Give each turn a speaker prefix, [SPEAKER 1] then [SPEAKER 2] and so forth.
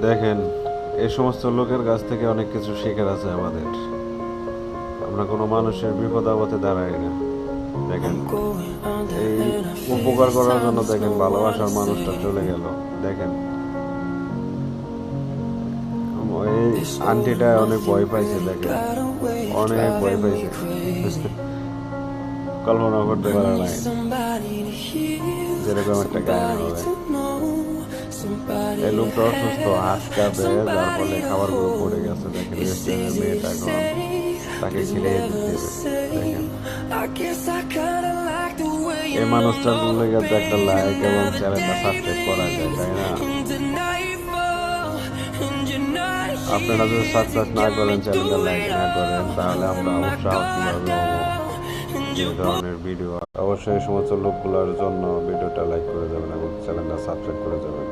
[SPEAKER 1] দেখেন, এই সমস্ত লোকের কাছ থেকে অনেক কিছু শেখার আছে আমাদের। আমরা কোনো মানুষের বিপদ আপদে দাঁড়াই না। দেখেন, এই উপকার করার জন্য দেখেন ভালোবাসার মানুষটা চলে গেল। দেখেন, এই আন্টিটা অনেক ভয় পাইছে। দেখেন, অনেক ভয় পাইছে। কল্পনা করতে পারে নাই যেরকম একটা কাহিনী হবে। এই লোকটা অসুস্থ, হাত কাঁপে, যার ফলে খাবার গুলো পড়ে গেছে। দেখেন, রেস্টুরেন্টের মেয়েটা এখন তাকে খেলিয়ে দিতে। দেখেন, এই মানুষটার লেগে একটা লাইক এবং চ্যানেলটা সাবস্ক্রাইব করা যায়, তাই না? আপনারা যদি সাবস্ক্রাইব না করেন, চ্যানেলটা লাইক না করেন, তাহলে আমরা উৎসাহ কিভাবে হবো যে ধরনের ভিডিও। অবশ্যই এই সমস্ত লোকগুলোর জন্য ভিডিওটা লাইক করে যাবেন এবং চ্যানেলটা সাবস্ক্রাইব করে যাবেন।